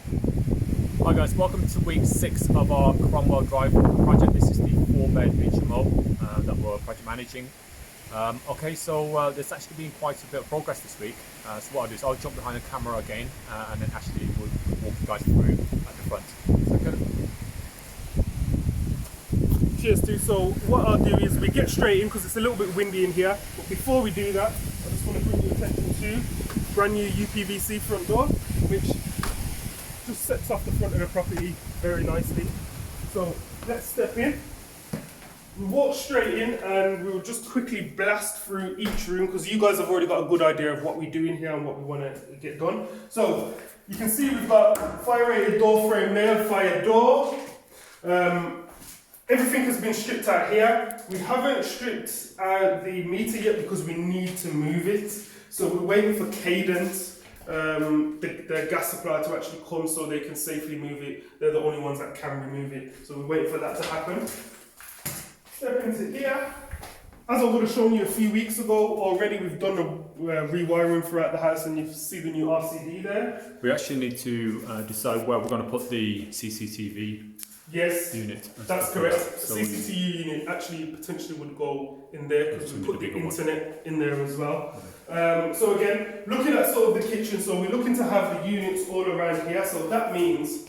Hi guys, welcome to week 6 of our Cromwell Drive project. This is the 4-bed HMO that we're project managing. So there's actually been quite a bit of progress this week. So what I'll do is I'll jump behind the camera again and then Ashley will walk you guys through at the front. Cheers Stu. So what I'll do is we get straight in because it's a little bit windy in here. But before we do that, I just want to bring your attention to brand new UPVC front door, which just sets off the front of the property very nicely. So let's step in. We walk straight in and we'll just quickly blast through each room because you guys have already got a good idea of what we do in here and what we want to get done. So you can see we've got fire rated door frame there, fire door. Everything has been stripped out here. We haven't stripped out the meter yet because we need to move it. So we're waiting for Cadence, the gas supply, to actually come so they can safely move it. They're the only ones that can remove it. So we're waiting for that to happen. Step into here. As I would have shown you a few weeks ago, already we've done the rewiring throughout the house and you see the new RCD there. We actually need to decide where we're going to put the CCTV unit. That's correct. So the CCTV unit actually potentially would go in there because we put the internet in there as well. So again, looking at sort of the kitchen, so we're looking to have the units all around here. So that means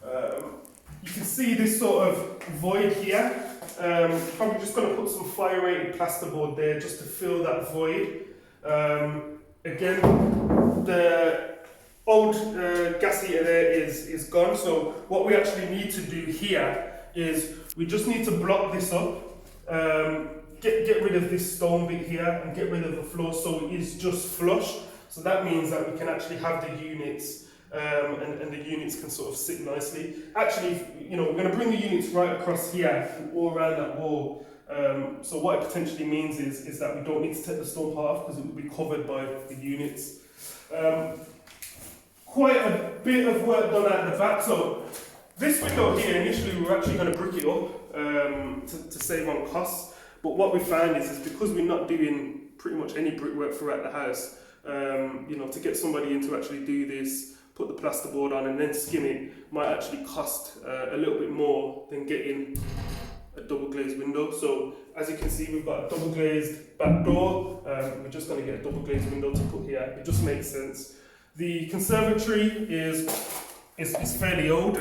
you can see this sort of void here. Probably just going to put some fire rated plasterboard there just to fill that void. Again, the old gas heater there is gone, so what we actually need to do here is we just need to block this up, get rid of this stone bit here and get rid of the floor so it is just flush. So that means that we can actually have the units and the units can sort of sit nicely. Actually, you know, we're going to bring the units right across here and all around that wall. So what it potentially means is that we don't need to take the stone part off because it will be covered by the units. Quite a bit of work done at the back. So this window here, initially we were actually going to brick it up to save on costs. But what we found is because we're not doing pretty much any brickwork throughout the house, you know, to get somebody in to actually do this, put the plasterboard on and then skim it might actually cost a little bit more than getting a double glazed window. So as you can see, we've got a double glazed back door. We're just going to get a double glazed window to put here. It just makes sense. The conservatory is fairly old.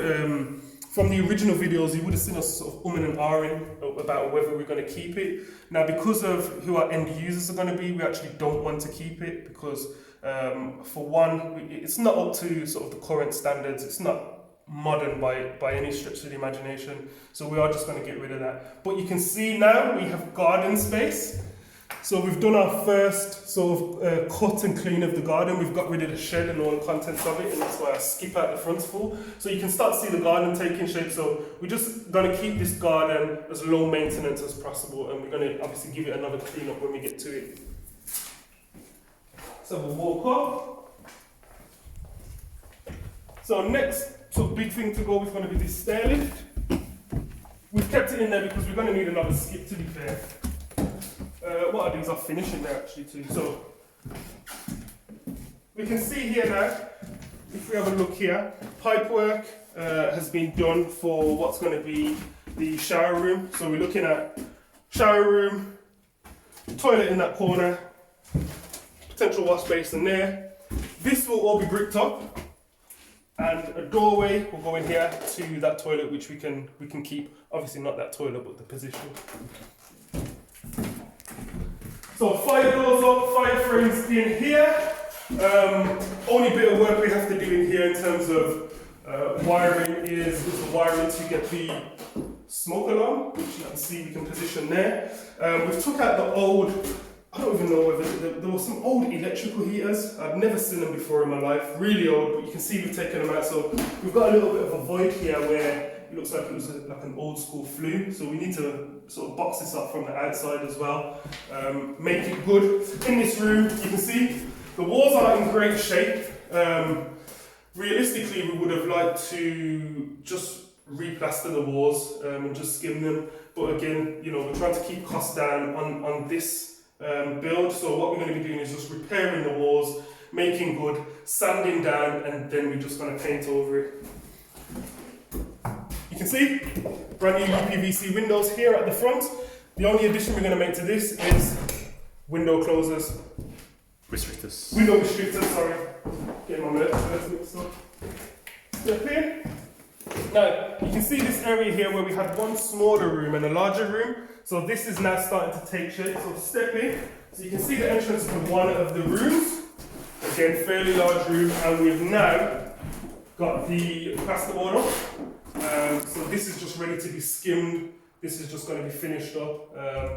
From the original videos, you would have seen us sort of umming and ahhing about whether we're going to keep it. Now, because of who our end users are going to be, we actually don't want to keep it because, for one, it's not up to sort of the current standards. It's not modern by any stretch of the imagination. So we are just going to get rid of that. But you can see now we have garden space. So we've done our first sort of cut and clean of the garden. We've got rid of the shed and all the contents of it, and that's why I skip out the front full. So you can start to see the garden taking shape. So we're just going to keep this garden as low maintenance as possible, and we're going to obviously give it another clean up when we get to it. So we'll walk up. So next sort of big thing to go is going to be this stair lift. We've kept it in there because we're going to need another skip, to be fair. What I'll do is I'll finish in there actually too. So we can see here now, if we have a look here, pipe work has been done for what's going to be the shower room. So we're looking at shower room, toilet in that corner, potential wash basin there. This will all be bricked up, and a doorway will go in here to that toilet, which we can keep. Obviously not that toilet, but the position. So fire doors up, fire frames in here. Only bit of work we have to do in here in terms of wiring is the wiring to get the smoke alarm, which you can see we can position there. We've took out the old, I don't even know whether there were some old electrical heaters. I've never seen them before in my life, really old, but you can see we've taken them out. So we've got a little bit of a void here where it looks like it was like an old school flue. So we need to sort of box this up from the outside as well, make it good. In this room, you can see the walls are in great shape. Realistically, we would have liked to just replaster the walls and just skim them. But again, you know, we're trying to keep costs down on this build. So what we're going to be doing is just repairing the walls, making good, sanding down, and then we're just going to paint over it. You can see brand new UPVC windows here at the front. The only addition we're going to make to this is window closers. Restrictors. Window restrictors, sorry. Getting my words mixed up. Step in. Now, you can see this area here where we had one smaller room and a larger room. So this is now starting to take shape. So step in. So you can see the entrance to one of the rooms. Again, fairly large room. And we've now got the plasterboard up. So this is just ready to be skimmed. This is just going to be finished up.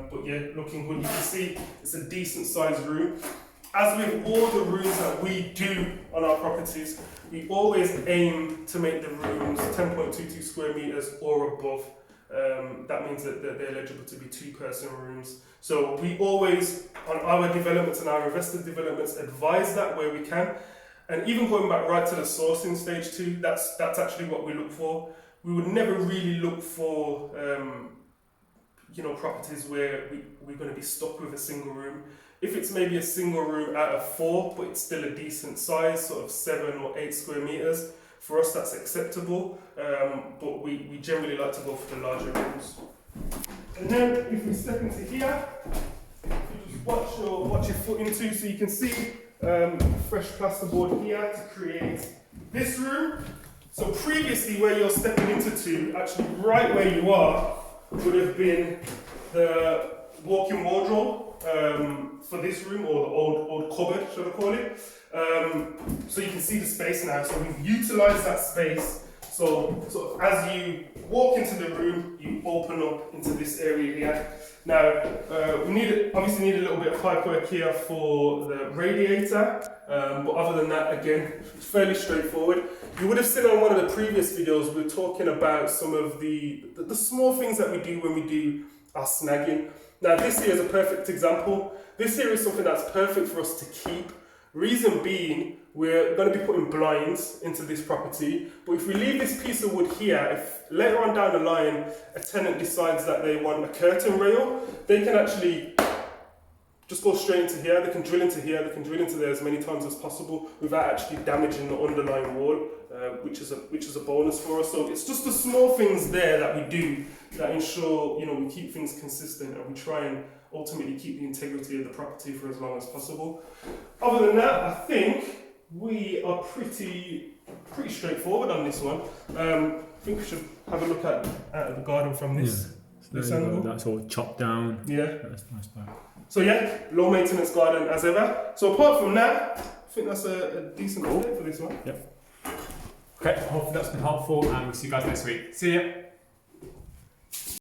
But yeah, looking good. You can see it's a decent sized room. As with all the rooms that we do on our properties, we always aim to make the rooms 10.22 square meters or above. That means that they're eligible to be 2-person rooms. So we always, on our developments and our investor developments, advise that where we can. And even going back right to the sourcing stage too, that's actually what we look for. We would never really look for properties where we're going to be stuck with a single room. If it's maybe a single room out of 4, but it's still a decent size, sort of 7 or 8 square meters, for us that's acceptable. But we generally like to go for the larger rooms. And then if we step into here, you just watch your foot into, so you can see fresh plasterboard here to create this room. So previously where you're stepping into, actually right where you are, would have been the walk-in wardrobe for this room, or the old cupboard, should I call it. So you can see the space now. So we've utilised that space. So as you walk into the room, you open up into this area here. Now, we obviously need a little bit of pipe work here for the radiator, but other than that, again, it's fairly straightforward. You would have seen on one of the previous videos, we were talking about some of the small things that we do when we do our snagging. Now, this here is a perfect example. This here is something that's perfect for us to keep. Reason being, we're going to be putting blinds into this property, but if we leave this piece of wood here, if later on down the line a tenant decides that they want a curtain rail, they can actually just go straight into here. They can drill into here, they can drill into there as many times as possible without actually damaging the underlying wall, which is a bonus for us. So it's just the small things there that we do that ensure we keep things consistent, and we try and ultimately keep the integrity of the property for as long as possible. Other than that, I think we are pretty straightforward on this one. I think we should have a look at the garden from this angle. That's all chopped down. Yeah. That's nice back. So yeah, low maintenance garden as ever. So apart from that, I think that's a decent update for this one. Yep. Okay, hopefully that's been helpful, and we'll see you guys next week. See ya.